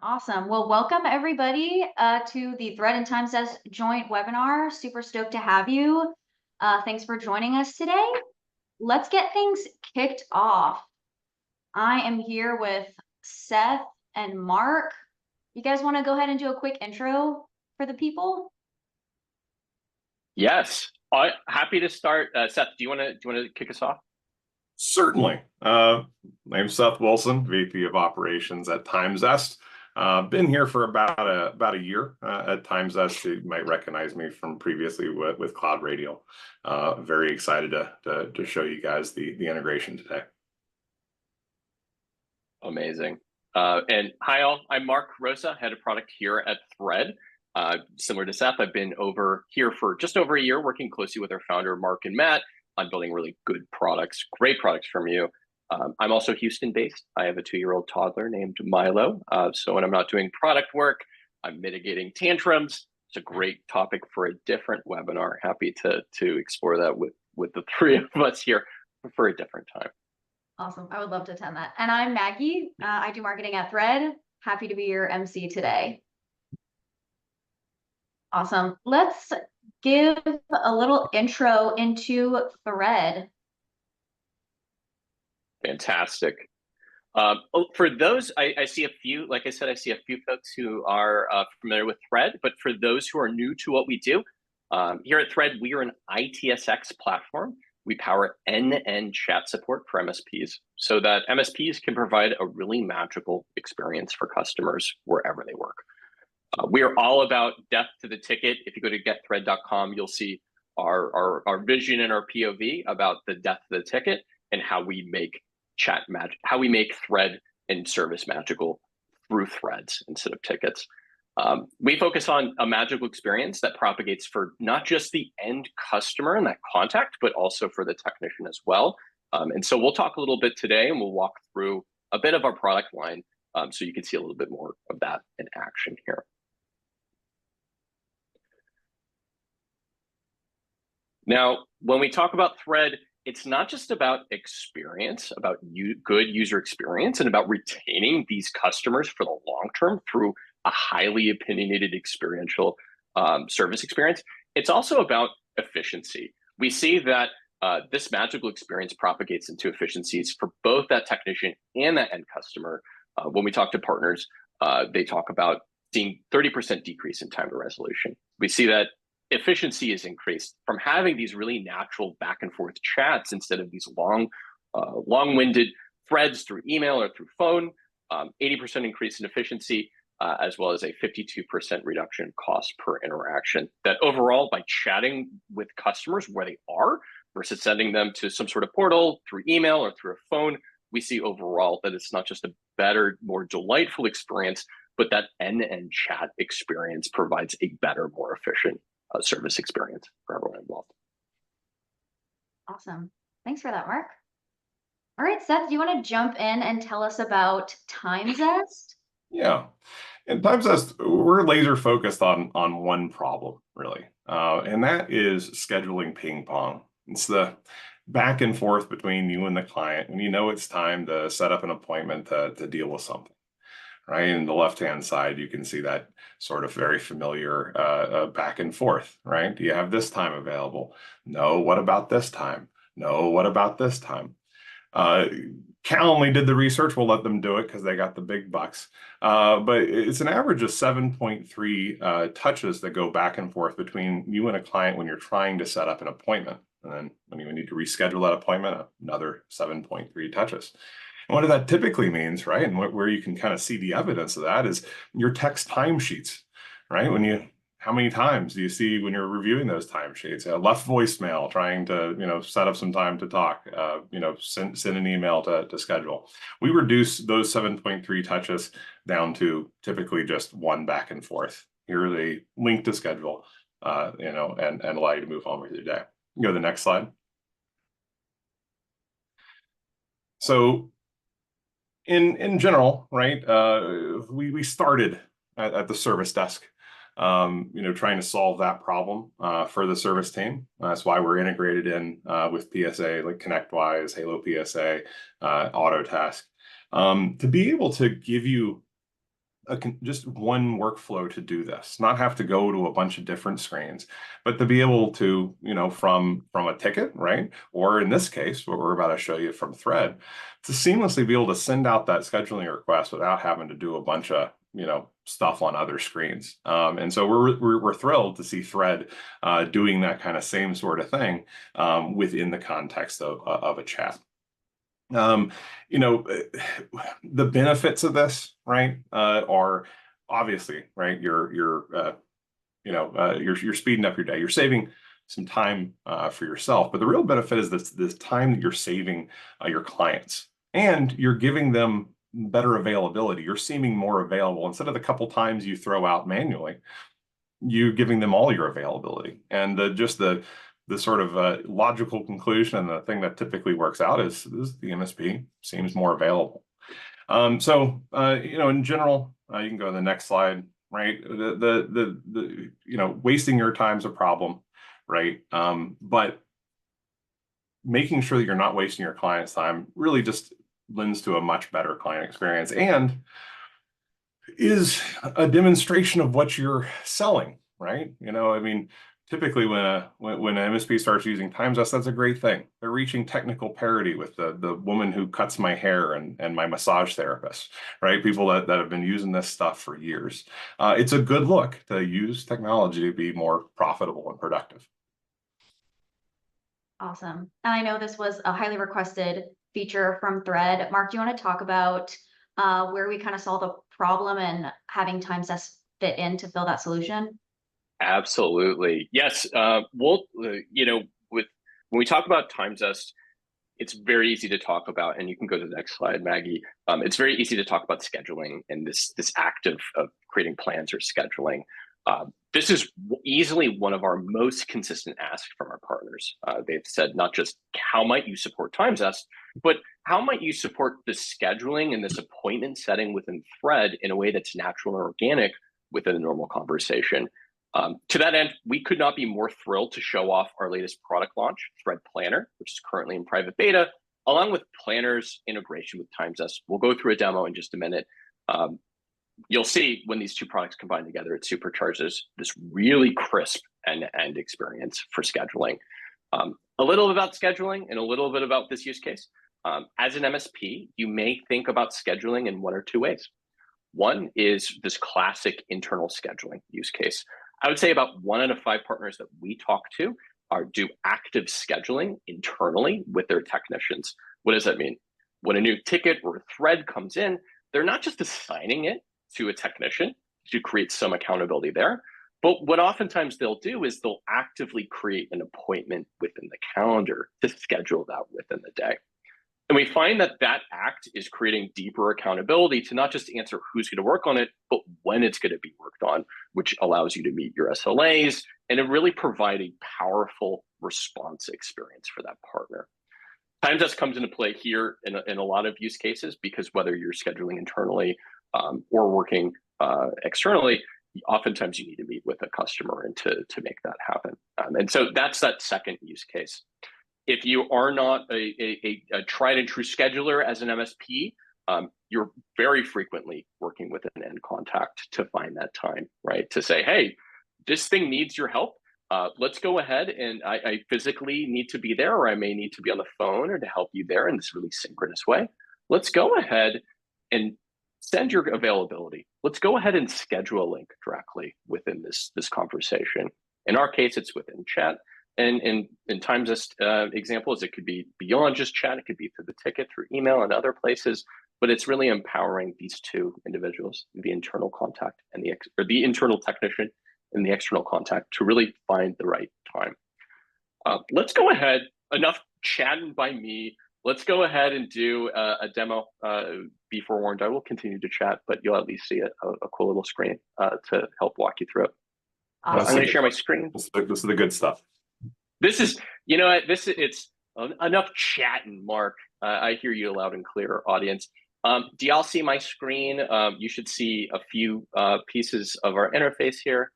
Awesome. Well, welcome everybody to the Thread and TimeZest joint webinar. Super stoked to have you. Thanks for joining us today. Let's get things kicked off. I am here with Seth and Mark. You guys want to go ahead and do a quick intro for the people? Yes, happy to start. Seth, do you want to kick us off? Certainly. Name's Seth Wilson, VP of Operations at TimeZest. Been here for about a year at TimeZest. You might recognize me from previously with Cloud Radio. Very excited to show you guys the integration today. Amazing. And hi all, I'm Mark Rosa, Head of Product here at Thread. Similar to Seth, I've been over here for just over a year, working closely with our founder, Mark and Matt, on building really good products, great products from you. I'm also Houston-based. I have a 2-year-old toddler named Milo. So when I'm not doing product work, I'm mitigating tantrums. It's a great topic for a different webinar. Happy to explore that with the three of us here for a different time. Awesome. I would love to attend that. And I'm Maggie. I do marketing at Thread. Happy to be your MC today. Awesome. Let's give a little intro into Thread. Fantastic. For those, I see a few, like I said, I see a few folks who are familiar with Thread, but for those who are new to what we do, here at Thread, we are an ITSX platform. We power end-to-end chat support for MSPs so that MSPs can provide a really magical experience for customers wherever they work. We are all about death to the ticket. If you go to getthread.com, you'll see our vision and our POV about the death to the ticket and how we make chat magic, how we make Thread and service magical through threads instead of tickets. We focus on a magical experience that propagates for not just the end customer and that contact, but also for the technician as well. And so we'll talk a little bit today and we'll walk through a bit of our product line so you can see a little bit more of that in action here. Now, when we talk about Thread, it's not just about experience, about good user experience, and about retaining these customers for the long term through a highly opinionated experiential service experience. It's also about efficiency. We see that this magical experience propagates into efficiencies for both that technician and that end customer. When we talk to partners, they talk about seeing 30% decrease in time to resolution. We see that efficiency is increased from having these really natural back and forth chats instead of these long-winded threads through email or through phone, 80% increase in efficiency, as well as a 52% reduction in cost per interaction. That overall, by chatting with customers where they are versus sending them to some sort of portal through email or through a phone, we see overall that it's not just a better, more delightful experience, but that end-to-end chat experience provides a better, more efficient service experience for everyone involved. Awesome. Thanks for that, Mark. All right, Seth, do you want to jump in and tell us about TimeZest? Yeah. In TimeZest, we're laser focused on one problem, really. And that is scheduling ping pong. It's the back and forth between you and the client when you know it's time to set up an appointment to deal with something. Right, in the left-hand side, you can see that sort of very familiar back and forth, right? Do you have this time available? No, what about this time? No, what about this time? Calendly did the research. We'll let them do it because they got the big bucks. But it's an average of 7.3 touches that go back and forth between you and a client when you're trying to set up an appointment. And then when you need to reschedule that appointment, another 7.3 touches. And what that typically means, right, and where you can kind of see the evidence of that is your text timesheets, right? How many times do you see when you're reviewing those timesheets? Left voicemail, trying to set up some time to talk, send an email to schedule. We reduce those 7.3 touches down to typically just one back and forth. Here's a link to schedule, and allow you to move on with your day. Go to the next slide. So in general, right, we started at the service desk, trying to solve that problem for the service team. That's why we're integrated in with PSA, like ConnectWise, Halo PSA, Autotask, to be able to give you just one workflow to do this, not have to go to a bunch of different screens, but to be able to, from a ticket, right? Or in this case, what we're about to show you from Thread, to seamlessly be able to send out that scheduling request without having to do a bunch of, stuff on other screens. And so we're thrilled to see Thread doing that kind of same sort of thing within the context of a chat. The benefits of this, right, are obviously, right, you're speeding up your day, you're saving some time for yourself, but the real benefit is this time that you're saving your clients, and you're giving them better availability. You're seeming more available instead of the couple times you throw out manually. You giving them all your availability, and the sort of logical conclusion and the thing that typically works out is the MSP seems more available. So in general, you can go to the next slide, right? Wasting your time is a problem, right? But making sure that you're not wasting your client's time really just lends to a much better client experience, and is a demonstration of what you're selling, right? Typically when an MSP starts using TimeZest, that's a great thing. They're reaching technical parity with the woman who cuts my hair and my massage therapist, right? People that have been using this stuff for years. It's a good look to use technology to be more profitable and productive. Awesome. And I know this was a highly requested feature from Thread. Mark, do you want to talk about where we kind of saw the problem and having TimeZest fit in to fill that solution? Absolutely. Yes. We'll, when we talk about TimeZest, it's very easy to talk about, and you can go to the next slide, Maggie. It's very easy to talk about scheduling and this act of creating plans or scheduling. This is easily one of our most consistent asks from our partners. They've said not just how might you support TimeZest, but how might you support the scheduling and this appointment setting within Thread in a way that's natural and organic within a normal conversation. To that end, we could not be more thrilled to show off our latest product launch, Thread Planner, which is currently in private beta, along with Planner's integration with TimeZest. We'll go through a demo in just a minute. You'll see when these two products combine together, it supercharges this really crisp end-to-end experience for scheduling. A little about scheduling and a little bit about this use case. As an MSP, you may think about scheduling in one or two ways. One is this classic internal scheduling use case. I would say about 1 out of 5 partners that we talk to do active scheduling internally with their technicians. What does that mean? When a new ticket or a thread comes in, they're not just assigning it to a technician to create some accountability there, but what oftentimes they'll do is they'll actively create an appointment within the calendar to schedule that within the day. And we find that act is creating deeper accountability to not just answer who's going to work on it, but when it's going to be worked on, which allows you to meet your SLAs and to really provide a powerful response experience for that partner. TimeZest comes into play here in a lot of use cases, because whether you're scheduling internally or working externally, oftentimes you need to meet with a customer and to make that happen. And so that's that second use case. If you are not a tried and true scheduler as an MSP, you're very frequently working with an end contact to find that time, right? To say, hey, this thing needs your help. Let's go ahead, and I physically need to be there, or I may need to be on the phone or to help you there in this really synchronous way. Let's go ahead and send your availability. Let's go ahead and schedule a link directly within this conversation. In our case, it's within chat. And in TimeZest examples, it could be beyond just chat. It could be through the ticket, through email, and other places. But it's really empowering these two individuals, the internal contact and the internal technician and the external contact, to really find the right time. Let's go ahead. Enough chatting by me. Let's go ahead and do a demo. Be forewarned, I will continue to chat, but you'll at least see a cool little screen to help walk you through it. Awesome. I'm going to share my screen. This is the good stuff. This is, it's enough chatting, Mark. I hear you loud and clear, audience. Do y'all see my screen? You should see a few pieces of our interface here.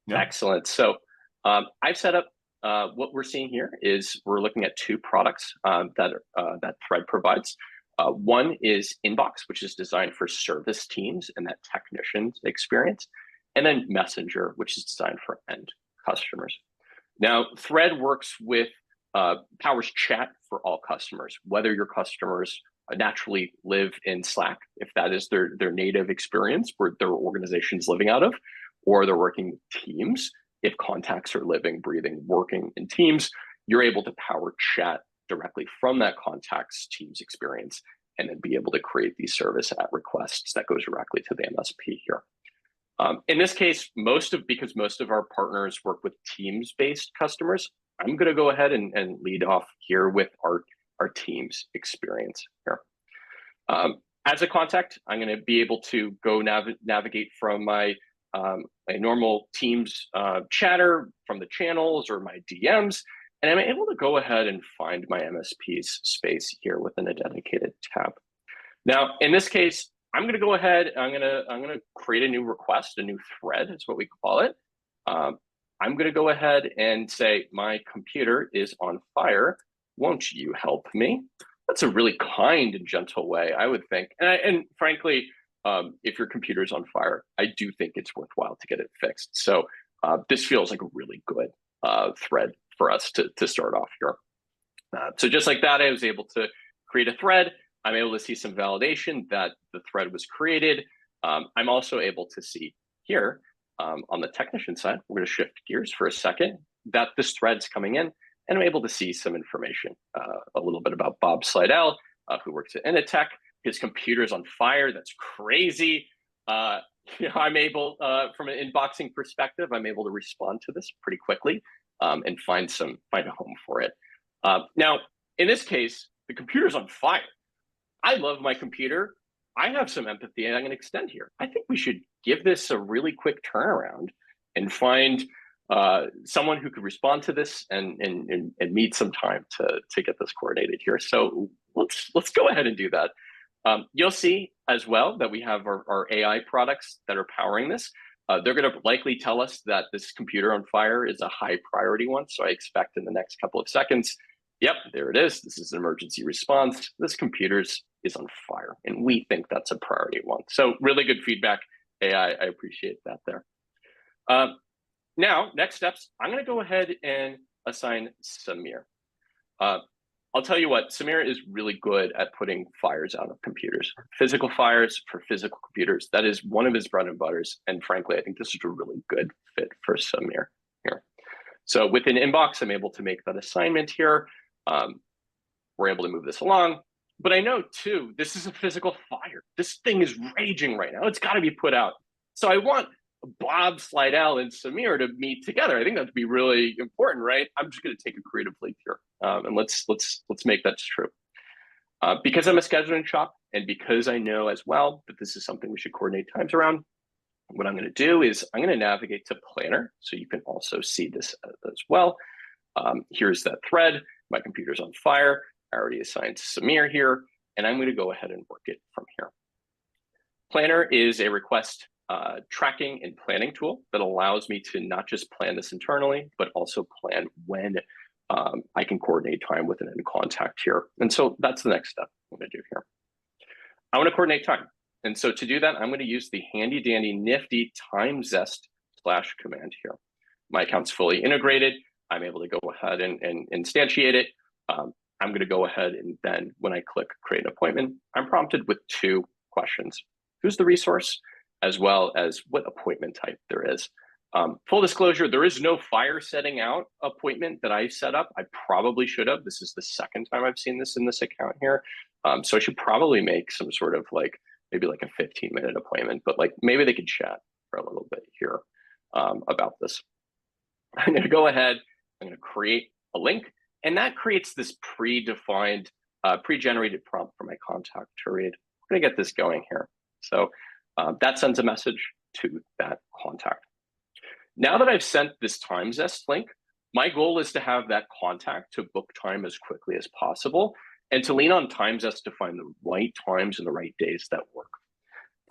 Yeah. Excellent. So I've set up, what we're seeing here is we're looking at 2 products that Thread provides. One is Inbox, which is designed for service teams and that technician experience. And then Messenger, which is designed for end customers. Now, Thread works with powers chat for all customers, whether your customers naturally live in Slack, if that is their native experience where their organization is living out of, or they're working with Teams. If contacts are living, breathing, working in Teams, you're able to power chat directly from that contact's Teams experience and then be able to create these service at requests that goes directly to the MSP here. In this case, because most of our partners work with Teams-based customers, I'm going to go ahead and lead off here with our Teams experience here. As a contact, I'm going to be able to go navigate from my normal Teams chatter, from the channels or my DMs, and I'm able to go ahead and find my MSP's space here within a dedicated tab. Now, in this case, I'm going to go ahead. I'm going to create a new request, a new thread is what we call it. I'm going to go ahead and say my computer is on fire. Won't you help me? That's a really kind and gentle way, I would think. And frankly, if your computer's on fire, I do think it's worthwhile to get it fixed. So this feels like a really good thread for us to start off here. So just like that, I was able to create a thread. I'm able to see some validation that the thread was created. I'm also able to see here on the technician side, we're going to shift gears for a second, that this thread's coming in, and I'm able to see some information, a little bit about Bob Slidell, who works at Initech. His computer's on fire. That's crazy. I'm able, from an inboxing perspective, I'm able to respond to this pretty quickly and find a home for it. Now, in this case, the computer's on fire. I love my computer. I have some empathy I'm going to extend here. I think we should give this a really quick turnaround and find someone who could respond to this and meet some time to get this coordinated here. So let's go ahead and do that. You'll see as well that we have our AI products that are powering this. They're going to likely tell us that this computer on fire is a high priority one. So I expect in the next couple of seconds, yep, there it is. This is an emergency response. This computer is on fire, and we think that's a priority one. So really good feedback, AI. I appreciate that there. Now, next steps, I'm going to go ahead and assign Samir. I'll tell you what, Samir is really good at putting fires out of computers. Physical fires for physical computers, that is one of his bread and butters. And frankly, I think this is a really good fit for Samir here. So within Inbox, I'm able to make that assignment here. We're able to move this along. But I know too, this is a physical fire. This thing is raging right now. It's got to be put out. So I want Bob Slidell and Samir to meet together. I think that'd be really important, right? I'm just going to take a creative leap here, and let's make that true. Because I'm a scheduling shop, and because I know as well that this is something we should coordinate times around, what I'm going to do is I'm going to navigate to Planner, so you can also see this as well. Here's that thread. My computer's on fire. I already assigned Samir here, and I'm going to go ahead and work it from here. Planner is a request tracking and planning tool that allows me to not just plan this internally, but also plan when I can coordinate time with an end contact here. And so that's the next step I'm going to do here. I want to coordinate time. And so to do that, I'm going to use the handy dandy nifty TimeZest / command here. My account's fully integrated. I'm able to go ahead and instantiate it. I'm going to go ahead and then when I click create an appointment, I'm prompted with 2 questions. Who's the resource? As well as what appointment type there is. Full disclosure, there is no fire setting out appointment that I set up. I probably should have. This is the second time I've seen this in this account here. So I should probably make some sort of maybe like a 15-minute appointment, but maybe they could chat for a little bit here about this. I'm going to go ahead, I'm going to create a link, and that creates this predefined, pre-generated prompt for my contact to read. We're going to get this going here. So that sends a message to that contact. Now that I've sent this TimeZest link, my goal is to have that contact to book time as quickly as possible and to lean on TimeZest to find the right times and the right days that work.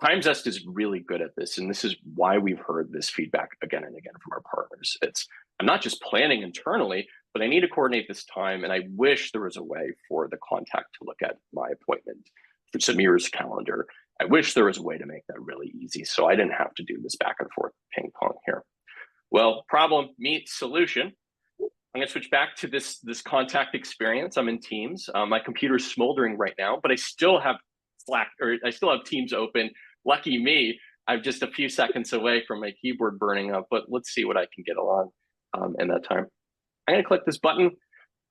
TimeZest is really good at this, and this is why we've heard this feedback again and again from our partners. I'm not just planning internally, but I need to coordinate this time. And I wish there was a way for the contact to look at my appointment for Samir's calendar. I wish there was a way to make that really easy so I didn't have to do this back and forth ping pong here. Well, problem meets solution. I'm going to switch back to this contact experience. I'm in Teams. My computer's smoldering right now, but I still have Slack, or I still have Teams open. Lucky me, I'm just a few seconds away from my keyboard burning up, but let's see what I can get along in that time. I'm going to click this button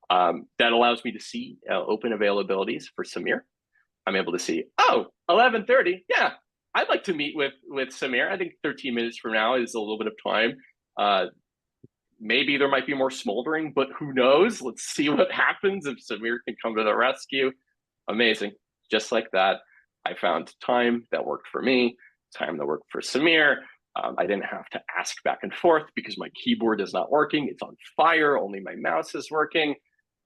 that allows me to see open availabilities for Samir. I'm able to see, oh, 11:30. Yeah, I'd like to meet with Samir. I think 13 minutes from now is a little bit of time. Maybe there might be more smoldering, but who knows? Let's see what happens if Samir can come to the rescue. Amazing. Just like that, I found time that worked for me, time that worked for Samir. I didn't have to ask back and forth because my keyboard is not working. It's on fire. Only my mouse is working.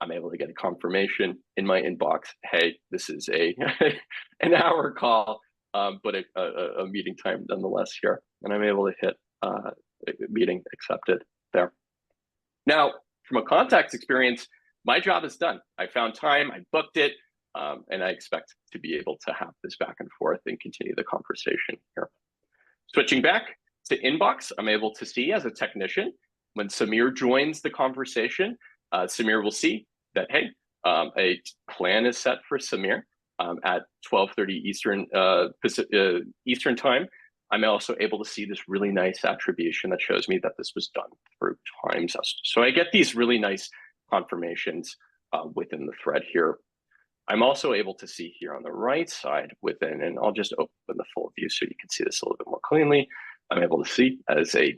I'm able to get a confirmation in my inbox. Hey, this is an hour call, but a meeting time nonetheless here. And I'm able to hit meeting accepted there. Now, from a contacts experience, my job is done. I found time, I booked it, and I expect to be able to have this back and forth and continue the conversation here. Switching back to inbox, I'm able to see as a technician, when Samir joins the conversation, Samir will see that, hey, a plan is set for Samir at 12:30 Eastern time. I'm also able to see this really nice attribution that shows me that this was done through TimeZest. So I get these really nice confirmations within the thread here. I'm also able to see here on the right side within, and I'll just open the full view so you can see this a little bit more cleanly. I'm able to see as a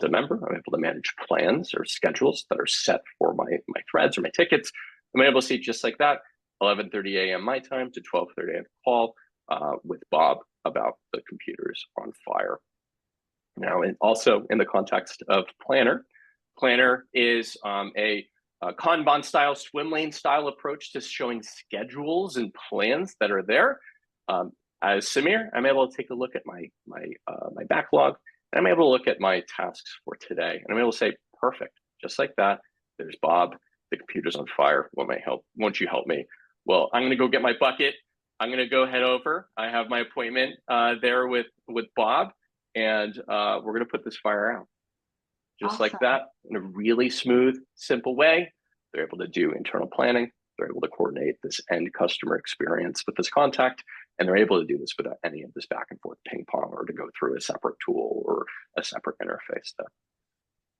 member, I'm able to manage plans or schedules that are set for my threads or my tickets. I'm able to see just like that, 11:30 a.m. my time to 12:30 a.m. call with Bob about the computers on fire. Now, and also in the context of Planner, Planner is a Kanban style, swim lane style approach to showing schedules and plans that are there. As Samir, I'm able to take a look at my backlog, and I'm able to look at my tasks for today. And I'm able to say, perfect, just like that. There's Bob, the computer's on fire. Won't you help me? Well, I'm gonna go get my bucket. I'm gonna go head over. I have my appointment there with Bob, and we're gonna put this fire out. Just Awesome. like that, in a really smooth, simple way. They're able to do internal planning. They're able to coordinate this end customer experience with this contact, and they're able to do this without any of this back and forth ping pong or to go through a separate tool or a separate interface there.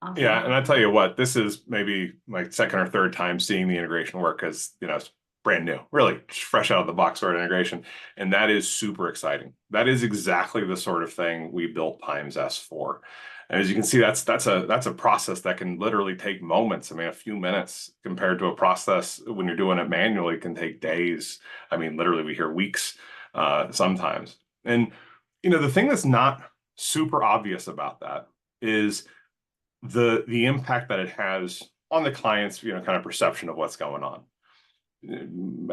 Awesome. Yeah, and I tell you what, this is maybe my second or third time seeing the integration work because, it's brand new, really fresh out of the box sort of integration. And that is super exciting. That is exactly the sort of thing we built TimeZest for. And as you can see, that's a process that can literally take moments. I mean, a few minutes compared to a process when you're doing it manually can take days. I mean, literally we hear weeks sometimes. And, the thing that's not super obvious about that is the impact that it has on the client's, kind of perception of what's going on.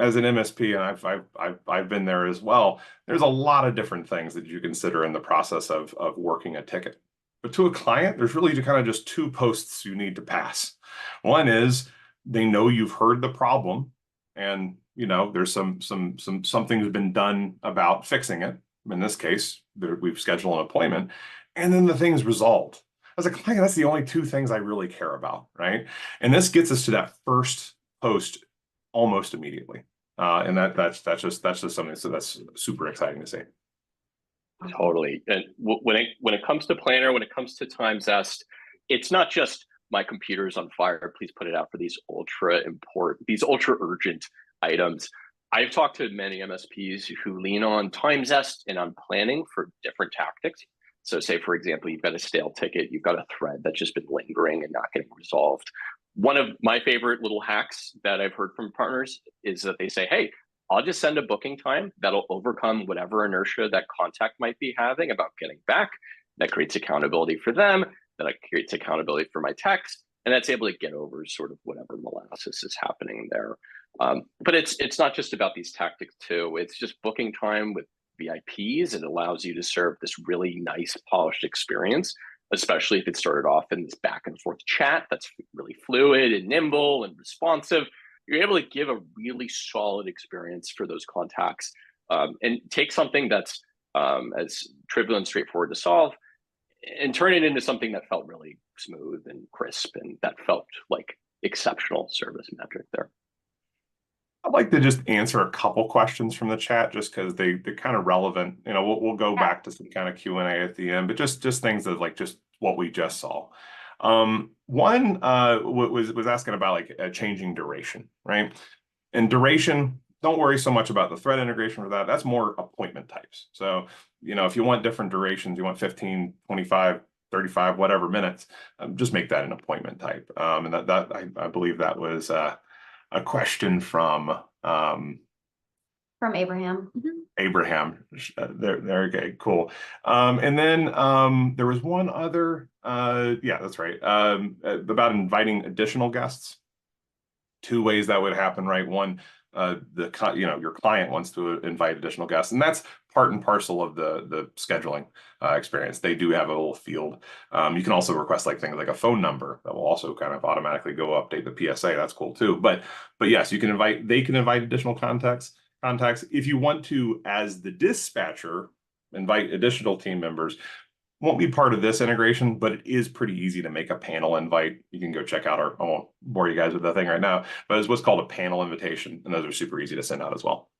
As an MSP, and I've been there as well, there's a lot of different things that you consider in the process of working a ticket. But to a client, there's really kind of just two posts you need to pass. One is they know you've heard the problem, and there's something's been done about fixing it. In this case, we've scheduled an appointment, and then the thing's resolved. As a client, that's the only two things I really care about, right? And this gets us to that first post almost immediately, and that's just something that's super exciting to see. Totally. And when it comes to Planner, when it comes to TimeZest, it's not just my computer's on fire, please put it out for these ultra urgent items. I've talked to many MSPs who lean on TimeZest and on planning for different tactics. So say, for example, you've got a stale ticket, you've got a thread that's just been lingering and not getting resolved. One of my favorite little hacks that I've heard from partners is that they say, hey, I'll just send a booking time that'll overcome whatever inertia that contact might be having about getting back. That creates accountability for them, that creates accountability for my text, and that's able to get over sort of whatever molasses is happening there. But it's not just about these tactics too. It's just booking time with VIPs. It allows you to serve this really nice polished experience especially if it started off in this back and forth chat that's really fluid and nimble and responsive. You're able to give a really solid experience for those contacts, and take something that's as trivial and straightforward to solve and turn it into something that felt really smooth and crisp and that felt like exceptional service magic there. I'd like to just answer a couple questions from the chat just because they're kind of relevant. You know, we'll go back to some kind of Q&A at the end, but just things that like just what we just saw. One was asking about like a changing duration, right? And duration, don't worry so much about the thread integration for that. That's more appointment types. So, you know, if you want different durations, you want 15, 25, 35, whatever minutes, just make that an appointment type. And I believe that was a question from Abraham. Abraham. There, okay, cool. And then there was one other, yeah, that's right, about inviting additional guests. Two ways that would happen, right? One, your client wants to invite additional guests, and that's part and parcel of the scheduling experience. They do have a little field. You can also request like things like a phone number that will also kind of automatically go update the PSA. That's cool too. But yes, you can invite. They can invite additional contacts. If you want to, as the dispatcher, invite additional team members. Won't be part of this integration, but it is pretty easy to make a panel invite. You can go check out I won't bore you guys with the thing right now, but it's what's called a panel invitation, and those are super easy to send out as well.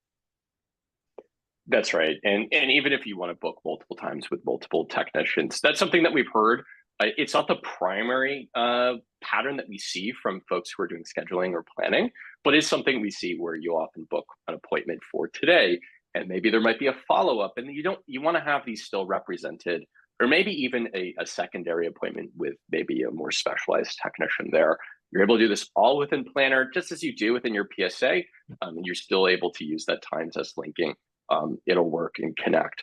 That's right. And even if you want to book multiple times with multiple technicians, that's something that we've heard. It's not the primary pattern that we see from folks who are doing scheduling or planning, but it's something we see where you often book an appointment for today, and maybe there might be a follow-up, and you want to have these still represented, or maybe even a secondary appointment with maybe a more specialized technician there. You're able to do this all within Planner, just as you do within your PSA, and you're still able to use that TimeZest linking. It'll work and connect.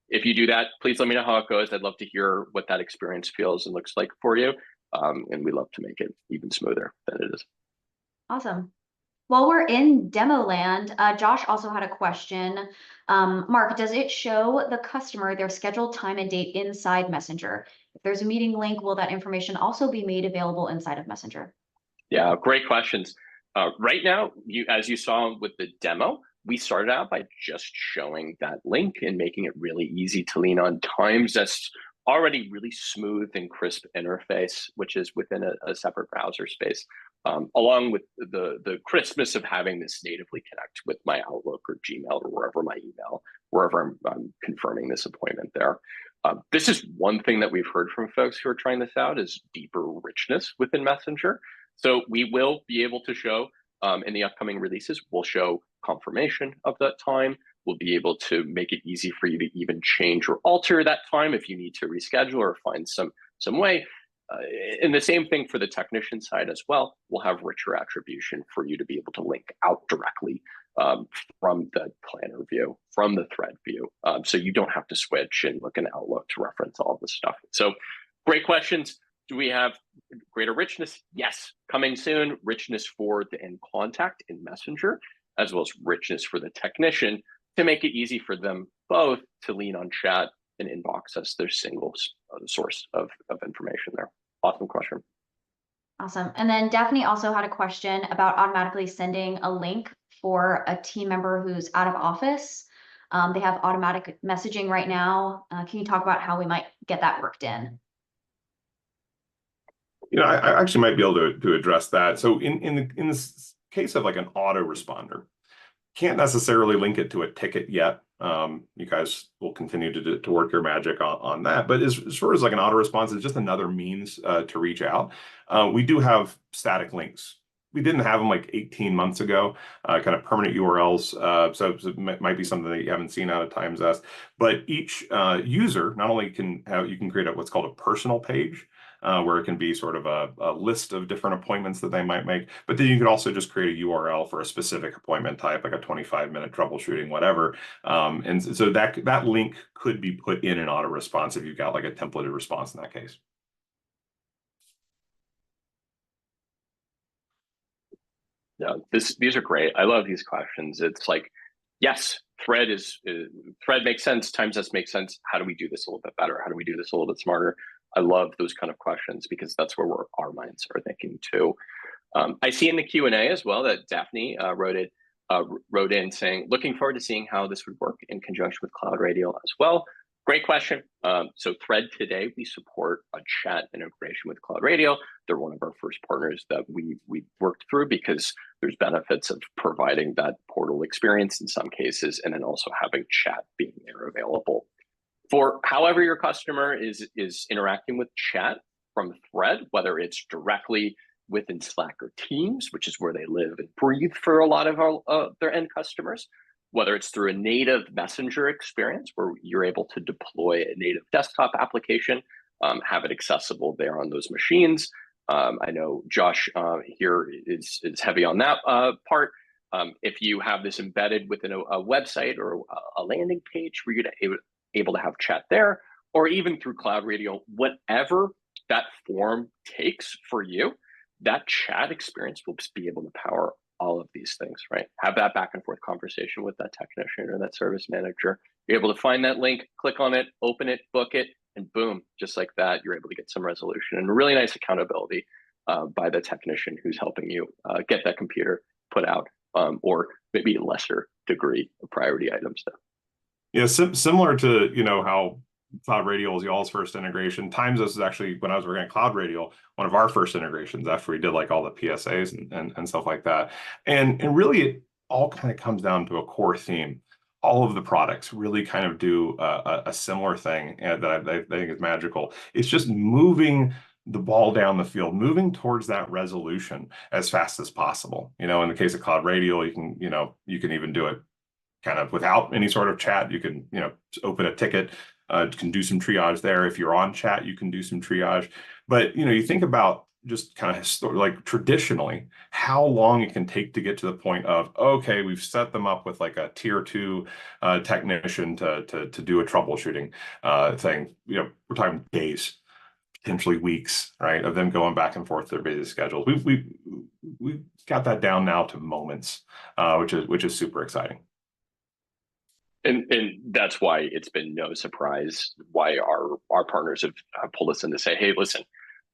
If you do that, please let me know how it goes. I'd love to hear what that experience feels and looks like for you. And we love to make it even smoother than it is. Awesome. While we're in demo land, Josh also had a question. Mark, does it show the customer their scheduled time and date inside Messenger? If there's a meeting link, will that information also be made available inside of Messenger? Yeah, great questions. Right now, as you saw with the demo, we started out by just showing that link and making it really easy to lean on TimeZest's already really smooth and crisp interface, which is within a separate browser space, along with the crispness of having this natively connect with my Outlook or Gmail or wherever I'm confirming this appointment there. This is one thing that we've heard from folks who are trying this out is deeper richness within Messenger. So we will be able to show in the upcoming releases, we'll show confirmation of that time. We'll be able to make it easy for you to even change or alter that time if you need to reschedule or find some way. And the same thing for the technician side as well. We'll have richer attribution for you to be able to link out directly from the planner view, from the thread view. So you don't have to switch and look in Outlook to reference all this stuff. So great questions. Do we have greater richness? Yes, coming soon. Richness for the end contact in Messenger, as well as richness for the technician to make it easy for them both to lean on chat and inbox as their single source of information there. Awesome question. Awesome. And then Daphne also had a question about automatically sending a link for a team member who's out of office. They have automatic messaging right now. Can you talk about how we might get that worked in? You know, I actually might be able to address that. So in this case of like an autoresponder, can't necessarily link it to a ticket yet. You guys will continue to work your magic on that. But as far as like an autoresponder, it's just another means to reach out. We do have static links. We didn't have them like 18 months ago, kind of permanent URLs. So it might be something that you haven't seen out of TimeZest. But each user not only you can create what's called a personal page, where it can be sort of a list of different appointments that they might make. But then you could also just create a URL for a specific appointment type, like a 25-minute troubleshooting, whatever. And so that link could be put in an auto response if you've got like a templated response in that case. Yeah, these are great. I love these questions. It's like, yes, thread makes sense. TimeZest makes sense. How do we do this a little bit better? How do we do this a little bit smarter? I love those kind of questions because that's where our minds are thinking too. I see in the Q&A as well that Daphne wrote in saying, looking forward to seeing how this would work in conjunction with Cloud Radio as well. Great question. So Thread today, we support a chat integration with Cloud Radio. They're one of our first partners that we worked through because there's benefits of providing that portal experience in some cases, and then also having chat being there available. For however your customer is interacting with chat from Thread, whether it's directly within Slack or Teams, which is where they live and breathe for a lot of their end customers, whether it's through a native messenger experience where you're able to deploy a native desktop application, have it accessible there on those machines. I know Josh here is heavy on that part. If you have this embedded within a website or a landing page where you're able to have chat there, or even through Cloud Radio, whatever that form takes for you, that chat experience will be able to power all of these things, right? Have that back and forth conversation with that technician or that service manager. You're able to find that link, click on it, open it, book it, and boom, just like that, you're able to get some resolution and really nice accountability by the technician who's helping you get that computer put out, or maybe a lesser degree of priority items though. Yeah, similar to, you know, how Cloud Radio was y'all's first integration. TimeZest is actually, when I was working at Cloud Radio, one of our first integrations after we did like all the PSAs and stuff like that. And really it all kind of comes down to a core theme. All of the products really kind of do a similar thing that I think is magical. It's just moving the ball down the field, moving towards that resolution as fast as possible. You know, in the case of Cloud Radio, you can even do it kind of without any sort of chat. You can, you know, open a ticket, can do some triage there. If you're on chat, you can do some triage. But, you know, you think about just kind of like traditionally, how long it can take to get to the point of, okay, we've set them up with like a tier 2 technician to do a troubleshooting thing. You know, we're talking days, potentially weeks, right, of them going back and forth their busy schedules. We've got that down now to moments, which is super exciting. And that's why it's been no surprise why our partners have pulled us in to say, hey, listen,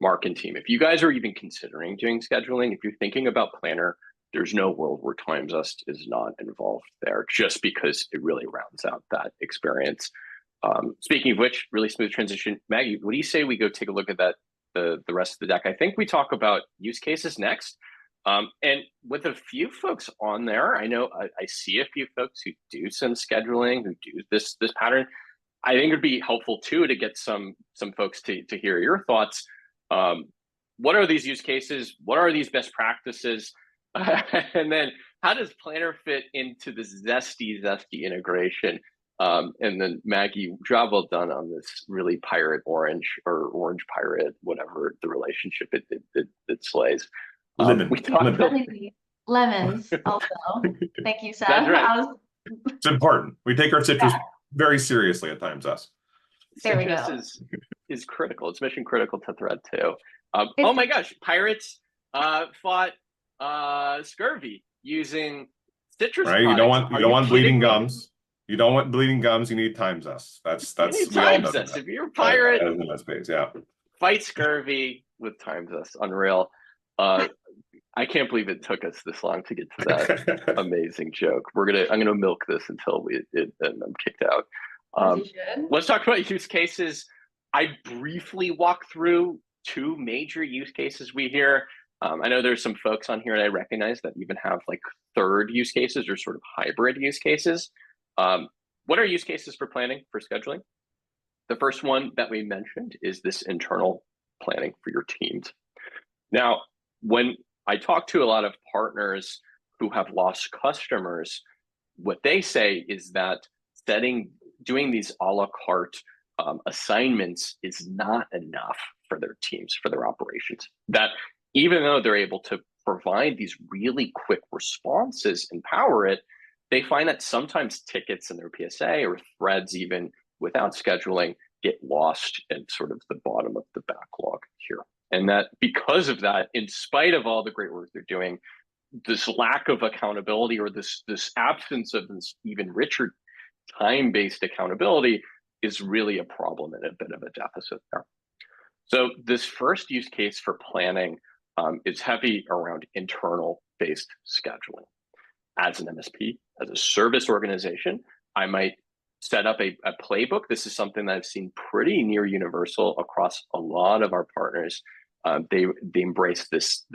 Mark and team, if you guys are even considering doing scheduling, if you're thinking about Planner, there's no world where TimeZest is not involved there, just because it really rounds out that experience. Speaking of which, really smooth transition. Maggie, what do you say we go take a look at that, the rest of the deck? I think we talk about use cases next. And with a few folks on there, I know I see a few folks who do some scheduling, who do this pattern. I think it'd be helpful too to get some folks to hear your thoughts. What are these use cases? What are these best practices? And then how does Planner fit into this zesty integration? And then Maggie, job well done on this really pirate orange or orange pirate, whatever the relationship it slays. Lemons also. Thank you, Seth. That's right. It's important. We take our citrus very seriously at TimeZest. There we Citrus go. is critical. It's mission critical to Thread too. Oh my gosh, pirates fought scurvy using citrus. Right, you don't want bleeding gums. You don't want bleeding gums. You need TimeZest. That's we all know that. If you're a pirate, yeah, fight scurvy with TimeZest. Unreal. I can't believe it took us this long to get to that amazing joke. I'm gonna milk this until I'm kicked out. Let's talk about use cases. I briefly walk through 2 major use cases we hear. I know there's some folks on here that I recognize that even have like third use cases or sort of hybrid use cases. What are use cases for planning, for scheduling? The first one that we mentioned is this internal planning for your teams. Now, when I talk to a lot of partners who have lost customers, what they say is that doing these a la carte assignments is not enough for their teams, for their operations. That even though they're able to provide these really quick responses and power it, they find that sometimes tickets in their PSA or threads, even without scheduling, get lost in sort of the bottom of the backlog here. And that because of that, in spite of all the great work they're doing, this lack of accountability or this absence of this even richer time-based accountability is really a problem and a bit of a deficit there. So this first use case for planning is heavy around internal-based scheduling. As an MSP, as a service organization, I might set up a playbook. This is something that I've seen pretty near universal across a lot of our partners. They embrace this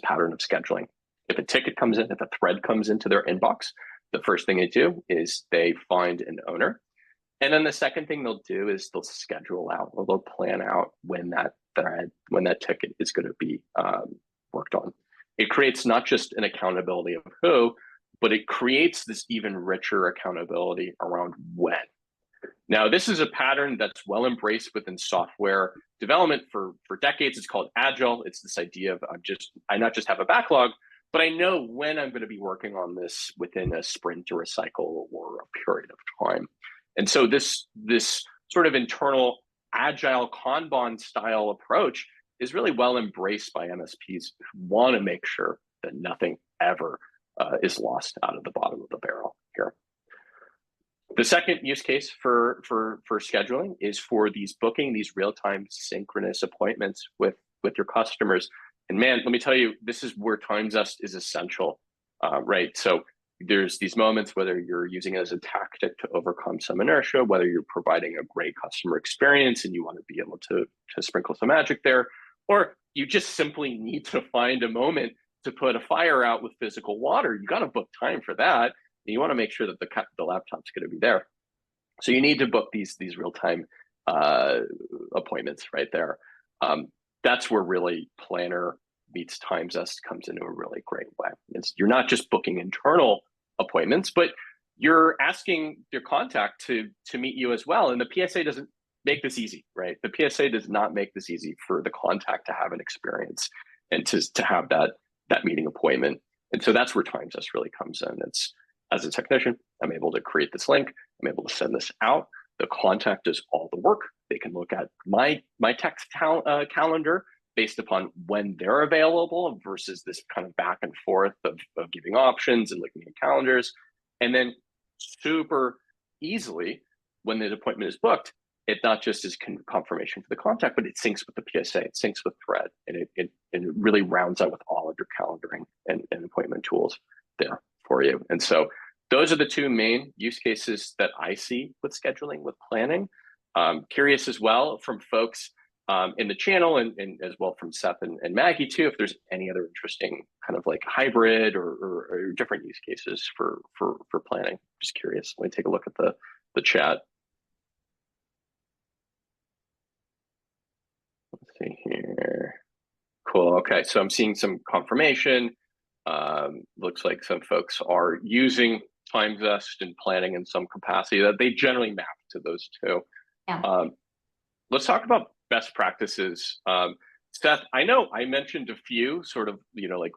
pattern of scheduling. If a ticket comes in, if a thread comes into their inbox, the first thing they do is they find an owner. And then the second thing they'll do is they'll schedule out, or they'll plan out when that thread, when that ticket is going to be worked on. It creates not just an accountability of who, but it creates this even richer accountability around when. Now, this is a pattern that's well embraced within software development for decades. It's called Agile. It's this idea of I not just have a backlog, but I know when I'm going to be working on this within a sprint or a cycle or a period of time. And so this sort of internal Agile Kanban style approach is really well embraced by MSPs who want to make sure that nothing ever is lost out of the bottom of the barrel here. The second use case for scheduling is for booking these real-time synchronous appointments with your customers. And man, let me tell you, this is where TimeZest is essential, right? So there's these moments, whether you're using it as a tactic to overcome some inertia, whether you're providing a great customer experience and you want to be able to sprinkle some magic there, or you just simply need to find a moment to put a fire out with physical water. You got to book time for that. And you want to make sure that the laptop's going to be there. So you need to book these real-time appointments right there. That's where really Planner meets TimeZest comes into a really great way. You're not just booking internal appointments, but you're asking your contact to meet you as well. And the PSA doesn't make this easy, right? The PSA does not make this easy for the contact to have an experience and to have that meeting appointment. And so that's where TimeZest really comes in. It's, as a technician, I'm able to create this link. I'm able to send this out. The contact does all the work. They can look at my text calendar based upon when they're available versus this kind of back and forth of giving options and looking at calendars. And then super easily, when the appointment is booked, it not just is confirmation for the contact, but it syncs with the PSA, it syncs with Thread, and it really rounds out with all of your calendaring and appointment tools there for you. And so those are the two main use cases that I see with scheduling, with planning. Curious as well from folks in the channel and as well from Seth and Maggie too, if there's any other interesting kind of like hybrid or different use cases for planning. Just curious. Let me take a look at the chat. Let's see here. Cool. Okay, so I'm seeing some confirmation. Looks like some folks are using TimeZest and planning in some capacity that they generally map to those two. Yeah. Let's talk about best practices. Seth, I know I mentioned a few sort of, like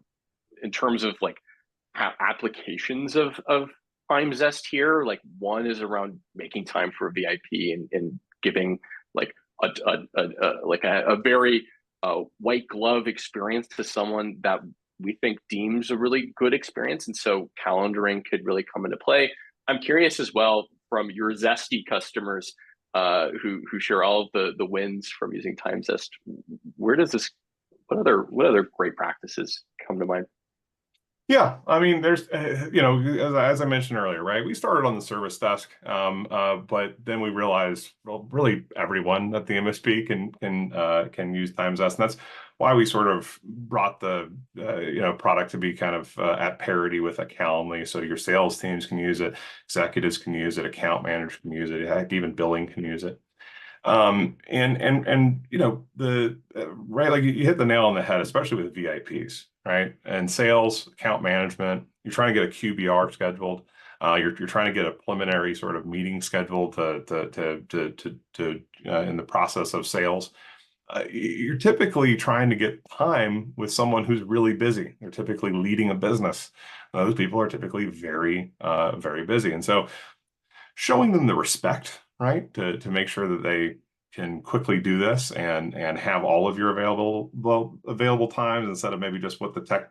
in terms of like applications of TimeZest here. Like one is around making time for a VIP and giving like a very white glove experience to someone that we think deems a really good experience. And so calendaring could really come into play. I'm curious as well from your Zesty customers who share all of the wins from using TimeZest. What other great practices come to mind? Yeah, I mean, there's, as I mentioned earlier, right? We started on the service desk, but then we realized, well, really everyone at the MSP can use TimeZest, and that's why we sort of brought the product to be kind of at parity with a Calendly. So your sales teams can use it, executives can use it, account managers can use it, heck, even billing can use it. Right, like you hit the nail on the head, especially with VIPs, right? And sales, account management, you're trying to get a QBR scheduled. You're trying to get a preliminary sort of meeting scheduled to in the process of sales. You're typically trying to get time with someone who's really busy. They're typically leading a business. Those people are typically very, very busy. And so showing them the respect, right, to make sure that they can quickly do this and have all of your available times instead of maybe just what the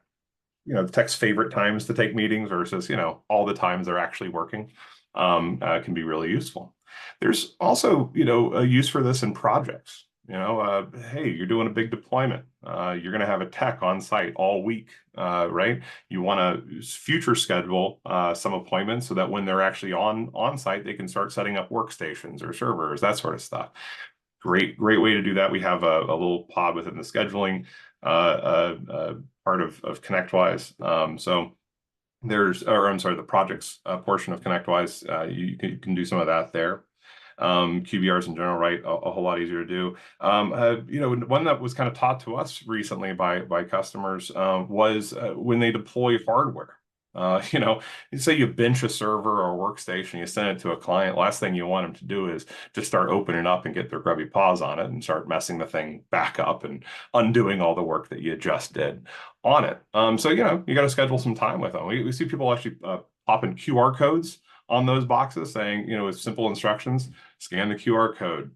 tech's favorite times to take meetings versus, all the times they're actually working, can be really useful. There's also, a use for this in projects. Hey, you're doing a big deployment. You're going to have a tech on site all week, right? You want to future schedule some appointments so that when they're actually on site, they can start setting up workstations or servers, that sort of stuff. Great way to do that. We have a little pod within the scheduling part of ConnectWise. So I'm sorry, the projects portion of ConnectWise, you can do some of that there. QBRs in general, right? A whole lot easier to do. One that was kind of taught to us recently by customers was when they deploy hardware. You say you bench a server or a workstation, you send it to a client. Last thing you want them to do is just start opening up and get their grubby paws on it and start messing the thing back up and undoing all the work that you just did on it. So you got to schedule some time with them. We see people actually pop in QR codes on those boxes saying, with simple instructions, scan the QR code,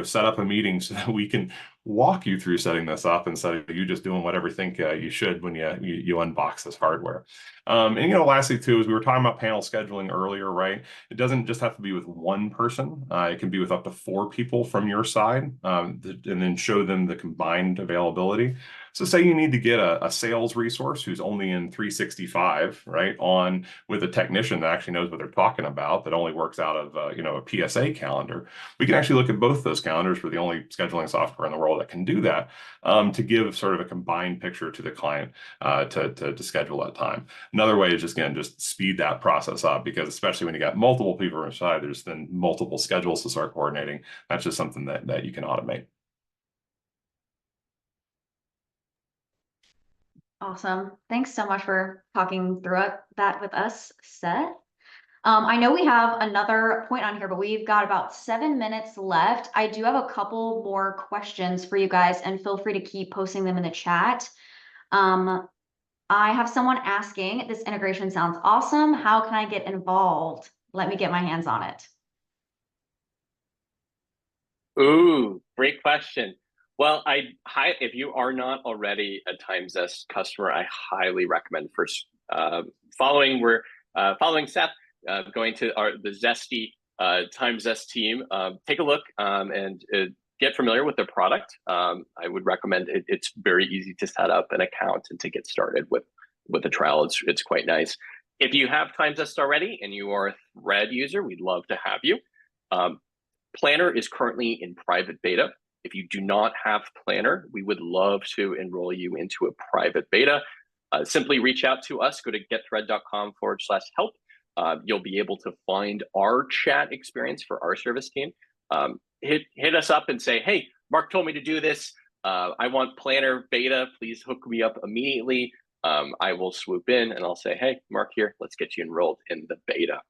set up a meeting so that we can walk you through setting this up instead of you just doing whatever you think you should when you unbox this hardware. Lastly too, is we were talking about panel scheduling earlier, right? It doesn't just have to be with one person. It can be with up to 4 people from your side, and then show them the combined availability. So say you need to get a sales resource who's only in 365, right, on with a technician that actually knows what they're talking about, that only works out of a PSA calendar. We can actually look at both those calendars. We're the only scheduling software in the world that can do that, to give sort of a combined picture to the client to schedule that time. Another way is just speed that process up, because especially when you got multiple people inside, there's then multiple schedules to start coordinating. That's just something that you can automate. Awesome. Thanks so much for talking through that with us, Seth. I know we have another point on here, but we've got about 7 minutes left. I do have a couple more questions for you guys, and feel free to keep posting them in the chat. I have someone asking, this integration sounds awesome. How can I get involved? Let me get my hands on it. Ooh, great question. Well, if you are not already a TimeZest customer, I highly recommend first following Seth, going to the Zesty TimeZest team. Take a look and get familiar with their product. I would recommend it. It's very easy to set up an account and to get started with a trial. It's quite nice. If you have TimeZest already and you are a Thread user, we'd love to have you. Planner is currently in private beta. If you do not have Planner, we would love to enroll you into a private beta. Simply reach out to us. Go to getthread.com/help. You'll be able to find our chat experience for our service team. Hit us up and say, hey, Mark told me to do this. I want Planner beta. Please hook me up immediately. I will swoop in and I'll say, hey, Mark here. Let's get you enrolled in the beta.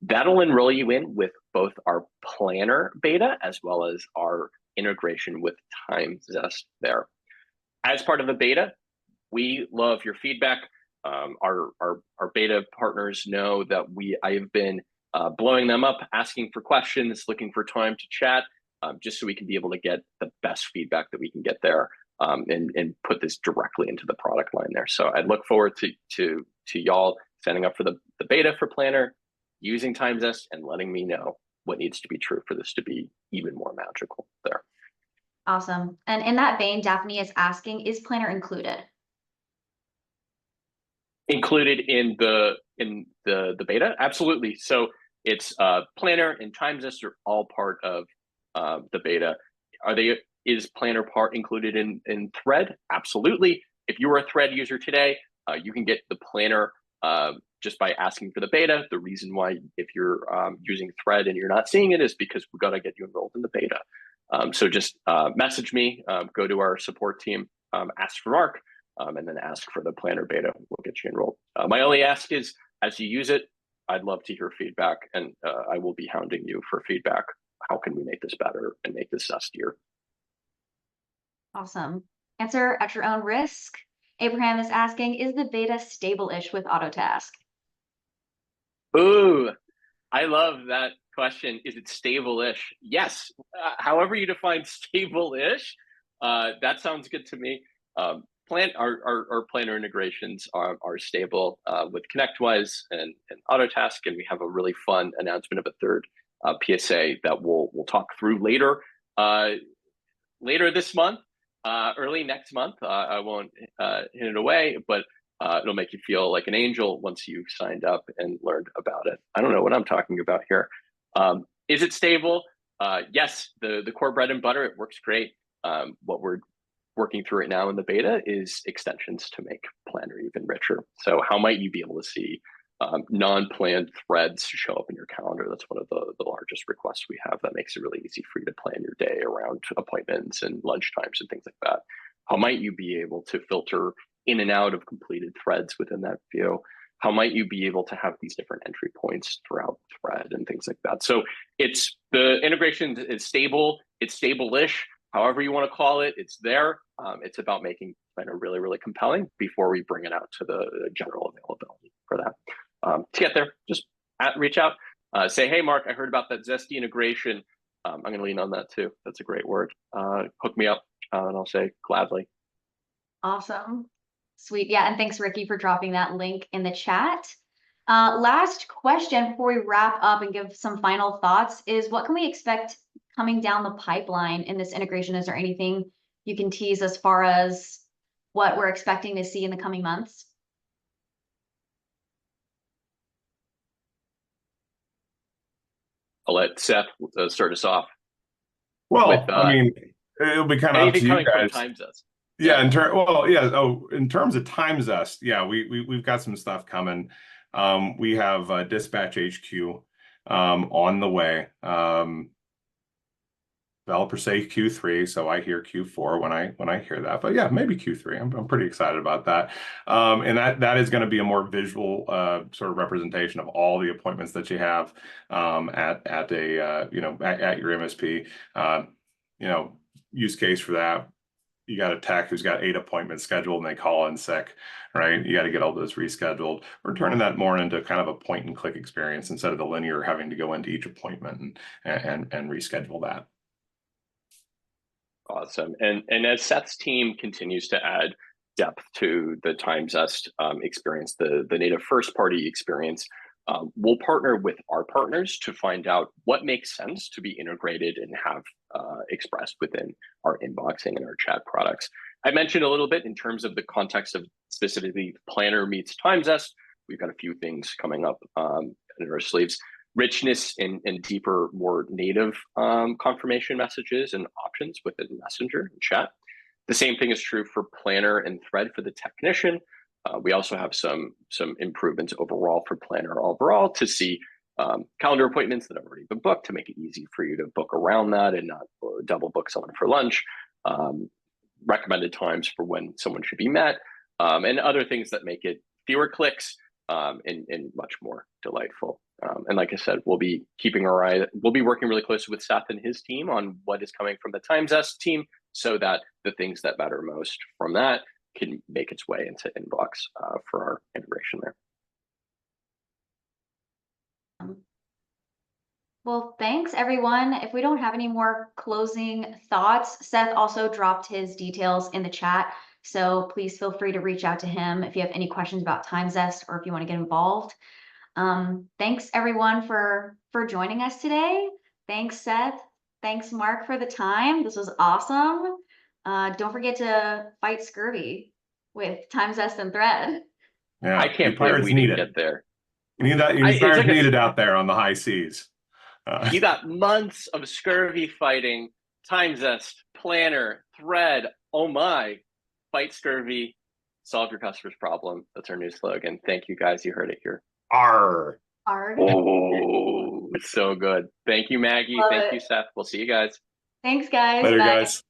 That'll enroll you in with both our Planner beta as well as our integration with TimeZest there. As part of the beta, we love your feedback. Our beta partners know that I have been blowing them up, asking for questions, looking for time to chat, just so we can be able to get the best feedback that we can get there, and put this directly into the product line there. So I'd look forward to y'all signing up for the beta for Planner, using TimeZest, and letting me know what needs to be true for this to be even more magical there. Awesome. And in that vein, Daphne is asking, is Planner included? Included in the beta? Absolutely. So it's Planner and TimeZest are all part of the beta. Is Planner part included in Thread? Absolutely. If you are a Thread user today, you can get the Planner just by asking for the beta. The reason why, if you're using Thread and you're not seeing it, is because we've got to get you enrolled in the beta. So just message me, go to our support team, ask for Mark, and then ask for the Planner beta. We'll get you enrolled. My only ask is, as you use it, I'd love to hear feedback, and I will be hounding you for feedback. How can we make this better and make this zustier? Awesome. Answer at your own risk. Abraham is asking, is the beta stable-ish with Autotask? Ooh, I love that question. Is it stable-ish? Yes. However you define stable-ish, that sounds good to me. Our Planner integrations are stable with ConnectWise and Autotask, and we have a really fun announcement of a third PSA that we'll talk through later. later this month, early next month. I won't hit it away, but it'll make you feel like an angel once you've signed up and learned about it. I don't know what I'm talking about here. Is it stable? Yes, the core bread and butter, it works great. What we're working through right now in the beta is extensions to make Planner even richer. So how might you be able to see non-planned threads show up in your calendar? That's one of the largest requests we have. That makes it really easy for you to plan your day around appointments and lunch times and things like that. How might you be able to filter in and out of completed threads within that view? How might you be able to have these different entry points throughout the thread and things like that? So the integration is stable, it's stable-ish, however you want to call it, it's there. It's about making Planner really, really compelling before we bring it out to the general availability for that. To get there, just reach out, say, hey, Mark, I heard about that Zesty integration. I'm going to lean on that too. That's a great word. Hook me up, and I'll say gladly. Awesome. Sweet. Yeah. And thanks, Ricky, for dropping that link in the chat. Last question before we wrap up and give some final thoughts is, what can we expect coming down the pipeline in this integration? Is there anything you can tease as far as what we're expecting to see in the coming months? I'll let Seth start us off. Well, with, I mean, it'll be kind of up to you guys. From TimeZest. Yeah, in terms of TimeZest, yeah, we've got some stuff coming. We have Dispatch HQ on the way. Developers say Q3, so I hear Q4 when I hear that. But yeah, maybe Q3. I'm pretty excited about that. And that is going to be a more visual sort of representation of all the appointments that you have at your MSP. Use case for that. You got a tech who's got 8 appointments scheduled and they call in sick, right? You got to get all those rescheduled. We're turning that more into kind of a point and click experience instead of the linear having to go into each appointment and reschedule that. Awesome. And as Seth's team continues to add depth to the TimeZest experience, the native first party experience, we'll partner with our partners to find out what makes sense to be integrated and have expressed within our inboxing and our chat products. I mentioned a little bit in terms of the context of specifically Planner meets TimeZest. We've got a few things coming up in our sleeves. Richness and deeper, more native confirmation messages and options within Messenger and chat. The same thing is true for Planner and Thread for the technician. We also have some improvements overall for Planner overall to see calendar appointments that have already been booked, to make it easy for you to book around that and not double book someone for lunch. Recommended times for when someone should be met, and other things that make it fewer clicks and much more delightful. And like I said, we'll be working really closely with Seth and his team on what is coming from the TimeZest team, so that the things that matter most from that can make its way into inbox for our integration there. Well, thanks everyone. If we don't have any more closing thoughts, Seth also dropped his details in the chat, so please feel free to reach out to him if you have any questions about TimeZest or if you want to get involved. Thanks everyone for joining us today. Thanks, Seth. Thanks, Mark, for the time. This was awesome. Don't forget to fight scurvy with TimeZest and Thread. Yeah, I can't believe we didn't get there. You need that. Pirates need it out there on the high seas. You got months of scurvy fighting. TimeZest, Planner, Thread. Oh my! Fight scurvy, solve your customer's problem. That's our new slogan. Thank you guys. You heard it here. Arr. Arr. Oh, it's so good. Thank you, Maggie. Thank you, Seth. We'll see you guys. Thanks, guys. Later, Bye. guys.